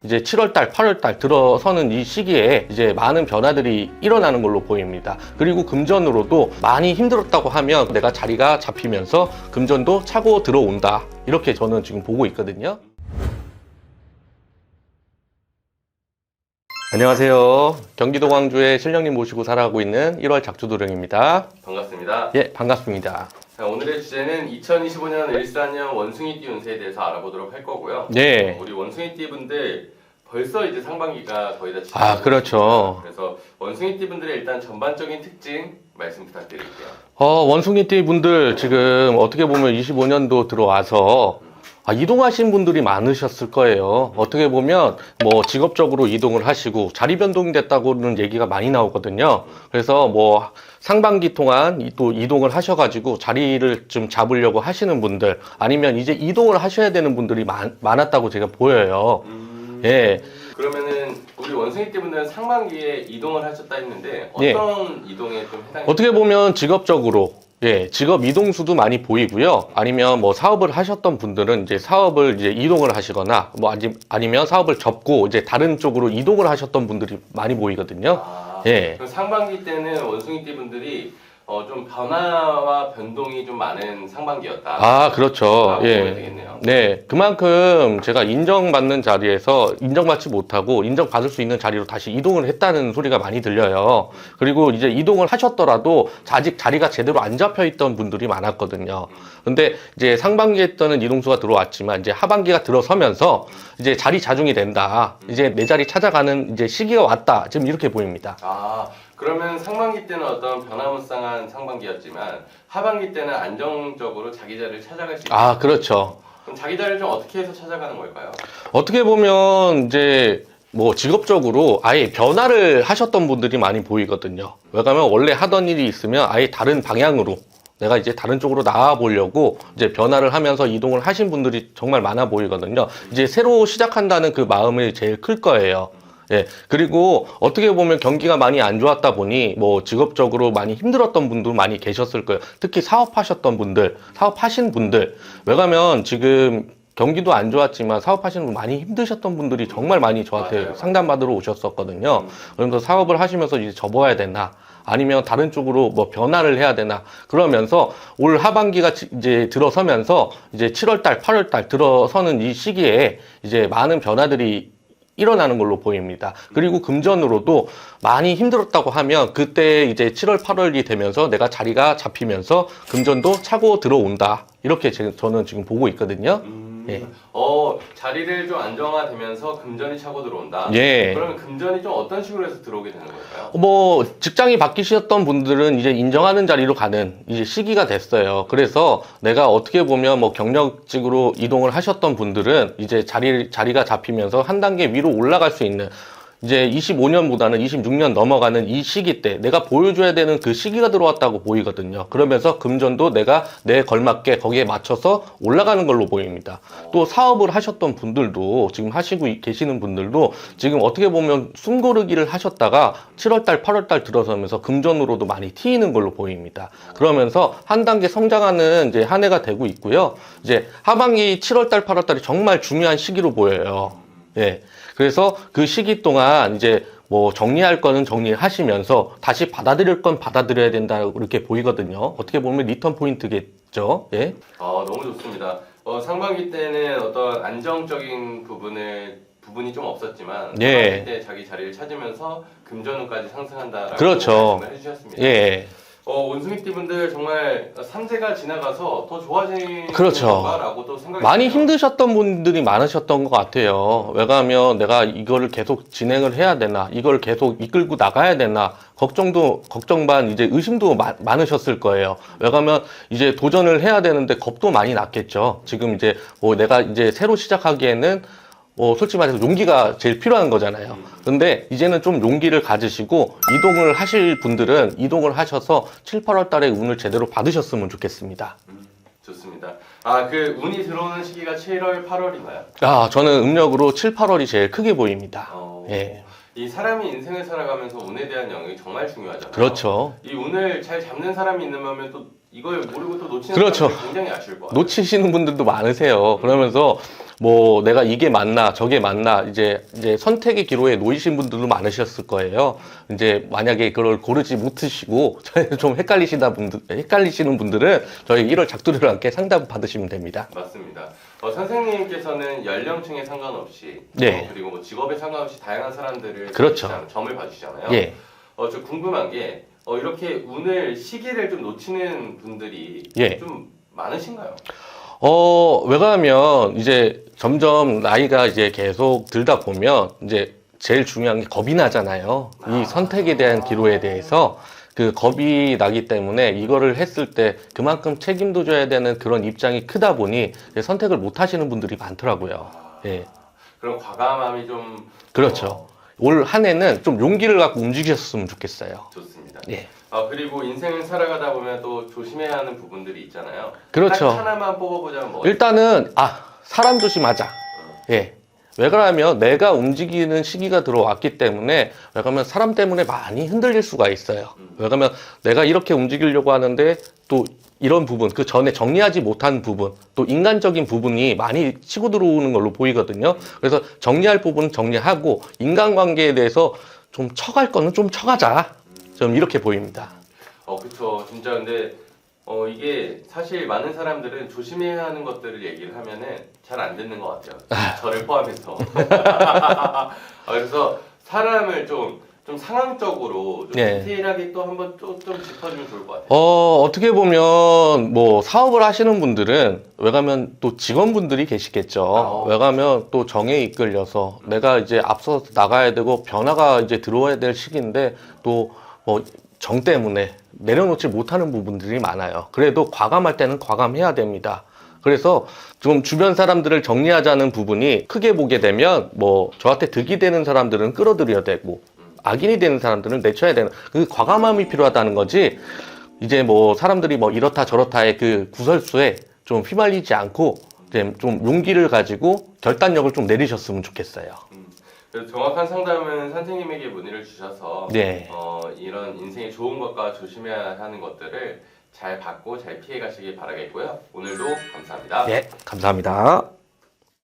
이제 7월달, 8월달 들어서는 이 시기에 이제 많은 변화들이 일어나는 걸로 보입니다. 그리고 금전으로도 많이 힘들었다고 하면 내가 자리가 잡히면서 금전도 차고 들어온다. 이렇게 저는 지금 보고 있거든요. 안녕하세요. 경기도 광주에 신령님 모시고 살아가고 있는 1월 작두도령입니다. 반갑습니다. 예, 반갑습니다. 자, 오늘의 주제는 2025년 일산년 원숭이띠 운세에 대해서 알아보도록 할 거고요. 네. 우리 원숭이띠 분들 벌써 이제 상반기가 거의 다 아, 그렇죠. 그래서 원숭이띠 분들의 일단 전반적인 특징 말씀 부탁드릴게요. 원숭이띠 분들 지금 어떻게 보면 25년도 들어와서 이동하신 분들이 많으셨을 거예요. 어떻게 보면 뭐 직업적으로 이동을 하시고 자리 변동이 됐다고는 얘기가 많이 나오거든요. 그래서 뭐 상반기 동안 또 이동을 하셔가지고 자리를 좀 잡으려고 하시는 분들, 아니면 이제 이동을 하셔야 되는 분들이 많았다고 제가 보여요. 예. 그러면은 우리 원숭이띠 분들은 상반기에 이동을 하셨다 했는데 어떤 예. 이동에 좀 해당이 어떻게 보면 직업적으로 직업 이동수도 많이 보이고요. 아니면 뭐 사업을 하셨던 분들은 이제 사업을 이제 이동을 하시거나 뭐 아니면 사업을 접고 이제 다른 쪽으로 이동을 하셨던 분들이 많이 보이거든요. 그럼 상반기 때는 원숭이띠 분들이 좀 변화와 변동이 좀 많은 상반기였다. 그렇죠. 보면 되겠네요. 네, 그만큼 제가 인정받는 자리에서 인정받지 못하고 인정받을 수 있는 자리로 다시 이동을 했다는 소리가 많이 들려요. 그리고 이제 이동을 하셨더라도 아직 자리가 제대로 안 잡혀 있던 분들이 많았거든요. 근데 이제 상반기에 때는 이동수가 들어왔지만 이제 하반기가 들어서면서 이제 자리 자중이 된다. 이제 내 자리 찾아가는 이제 시기가 왔다. 지금 이렇게 보입니다. 그러면 상반기 때는 어떤 변화무쌍한 상반기였지만 하반기 때는 안정적으로 자기 자리를 찾아갈 수 있다. 그렇죠. 그럼 자기 자리를 좀 어떻게 해서 찾아가는 걸까요? 어떻게 보면 이제 뭐 직업적으로 아예 변화를 하셨던 분들이 많이 보이거든요. 왜냐하면 원래 하던 일이 있으면 아예 다른 방향으로 내가 이제 다른 쪽으로 나와 보려고 이제 변화를 하면서 이동을 하신 분들이 정말 많아 보이거든요. 이제 새로 시작한다는 그 마음이 제일 클 거예요. 예. 그리고 어떻게 보면 경기가 많이 안 좋았다 보니 뭐 직업적으로 많이 힘들었던 분도 많이 계셨을 거예요. 특히 사업하셨던 분들, 사업하신 분들. 왜냐면 지금 경기도 안 좋았지만 사업하시는 분 많이 힘드셨던 분들이 정말 많이 저한테 상담받으러 오셨었거든요. 그래서 사업을 하시면서 이제 접어야 되나, 아니면 다른 쪽으로 뭐 변화를 해야 되나, 그러면서 올 하반기가 이제 들어서면서 이제 7월달, 8월달 들어서는 이 시기에 이제 많은 변화들이 일어나는 걸로 보입니다. 그리고 금전으로도 많이 힘들었다고 하면 그때 이제 7월, 8월이 되면서 내가 자리가 잡히면서 금전도 차고 들어온다. 이렇게 저는 지금 보고 있거든요. 예. 자리를 좀 안정화되면서 금전이 차고 들어온다. 예. 그러면 금전이 좀 어떤 식으로 해서 들어오게 되는 걸까요? 뭐 직장이 바뀌셨던 분들은 이제 인정하는 자리로 가는 이제 시기가 됐어요. 그래서 내가 어떻게 보면 뭐 경력직으로 이동을 하셨던 분들은 이제 자리가 잡히면서 한 단계 위로 올라갈 수 있는, 이제 25년보다는 26년 넘어가는 이 시기 때 내가 보여줘야 되는 그 시기가 들어왔다고 보이거든요. 그러면서 금전도 내가 내 걸맞게 거기에 맞춰서 올라가는 걸로 보입니다. 또 사업을 하셨던 분들도, 지금 하시고 계시는 분들도 지금 어떻게 보면 숨고르기를 하셨다가 7월달, 8월달 들어서면서 금전으로도 많이 튀는 걸로 보입니다. 그러면서 한 단계 성장하는 이제 한 해가 되고 있고요. 이제 하반기 7월달, 8월달이 정말 중요한 시기로 보여요. 예. 그래서 그 시기 동안 이제 뭐 정리할 거는 정리하시면서 다시 받아들일 건 받아들여야 된다, 이렇게 보이거든요. 어떻게 보면 리턴 포인트겠죠. 예. 너무 좋습니다. 상반기 때는 어떤 안정적인 부분이 좀 없었지만 하반기 때 자기 자리를 찾으면서 금전운까지 상승한다라고 그렇죠. 말씀을 해주셨습니다. 예. 원숭이띠 분들 정말 3세가 지나가서 더 좋아지는 그렇죠. 건가라고도 생각이 많이 들어요. 힘드셨던 분들이 많으셨던 것 같아요. 왜냐하면 내가 이거를 계속 진행을 해야 되나, 이걸 계속 이끌고 나가야 되나, 걱정 반 이제 의심도 많으셨을 거예요. 왜냐하면 이제 도전을 해야 되는데 겁도 많이 났겠죠. 지금 이제 내가 이제 새로 시작하기에는 솔직히 말해서 용기가 제일 필요한 거잖아요. 근데 이제는 좀 용기를 가지시고 이동을 하실 분들은 이동을 하셔서 7, 8월 달에 운을 제대로 받으셨으면 좋겠습니다. 좋습니다. 그 운이 들어오는 시기가 7월, 8월인가요? 저는 음력으로 7, 8월이 제일 크게 보입니다. 예. 이 사람이 인생을 살아가면서 운에 대한 영역이 정말 중요하잖아요. 그렇죠. 이 운을 잘 잡는 사람이 있는 또 이걸 모르고 또 놓치는 그렇죠. 사람이 굉장히 아쉬울 것 같아요. 놓치시는 분들도 많으세요. 그러면서 뭐 내가 이게 맞나 저게 맞나 이제 선택의 기로에 놓이신 분들도 많으셨을 거예요. 이제 만약에 그걸 고르지 못하시고 좀 헷갈리시는 분들은 저희 1월 작두리와 함께 상담 받으시면 됩니다. 맞습니다. 선생님께서는 연령층에 상관없이 네. 그리고 뭐 직업에 상관없이 다양한 사람들을 그렇죠. 점을 봐주시잖아요. 예. 저 궁금한 게 이렇게 운을 시기를 좀 놓치는 분들이 예. 좀 많으신가요? 왜냐하면 이제 점점 나이가 이제 계속 들다 보면 이제 제일 중요한 게 겁이 나잖아요. 이 선택에 대한 기로에 대해서 그 겁이 나기 때문에 이거를 했을 때 그만큼 책임도 져야 되는 그런 입장이 크다 보니 선택을 못 하시는 분들이 많더라고요. 예. 그럼 과감함이 좀 그렇죠. 올 한 해는 좀 용기를 갖고 움직이셨으면 좋겠어요. 좋습니다. 예. 그리고 인생을 살아가다 보면 또 조심해야 하는 부분들이 있잖아요. 그렇죠. 딱 하나만 뽑아보자면 뭐 일단은 사람 조심하자. 예. 왜 그러냐면 내가 움직이는 시기가 들어왔기 때문에 왜 그러면 사람 때문에 많이 흔들릴 수가 있어요. 왜 그러면 내가 이렇게 움직이려고 하는데 또 이런 부분, 그 전에 정리하지 못한 부분, 또 인간적인 부분이 많이 치고 들어오는 걸로 보이거든요. 그래서 정리할 부분은 정리하고 인간관계에 대해서 좀 쳐갈 거는 좀 쳐가자. 좀 이렇게 보입니다. 그쵸. 진짜 근데 이게 사실 많은 사람들은 조심해야 하는 것들을 얘기를 하면은 잘 안 듣는 것 같아요. 저를 포함해서. 그래서 사람을 좀 상황적으로 좀 네. 디테일하게 또 한번 좀 짚어주면 좋을 것 같아요. 어떻게 보면 뭐 사업을 하시는 분들은 왜냐면 또 직원분들이 계시겠죠. 왜냐면 또 정에 이끌려서 내가 이제 앞서 나가야 되고 변화가 이제 들어와야 될 시기인데 또 정 때문에 내려놓지 못하는 부분들이 많아요. 그래도 과감할 때는 과감해야 됩니다. 그래서 좀 주변 사람들을 정리하자는 부분이 크게 보게 되면 뭐 저한테 득이 되는 사람들은 끌어들여야 되고 악인이 되는 사람들은 내쳐야 되는 그 과감함이 필요하다는 거지. 이제 뭐 사람들이 뭐 이렇다 저렇다의 그 구설수에 좀 휘말리지 않고 이제 좀 용기를 가지고 결단력을 좀 내리셨으면 좋겠어요. 그래서 정확한 상담은 선생님에게 문의를 주셔서 네. 이런 인생의 좋은 것과 조심해야 하는 것들을 잘 받고 잘 피해 가시길 바라겠고요. 오늘도 감사합니다. 네, 감사합니다.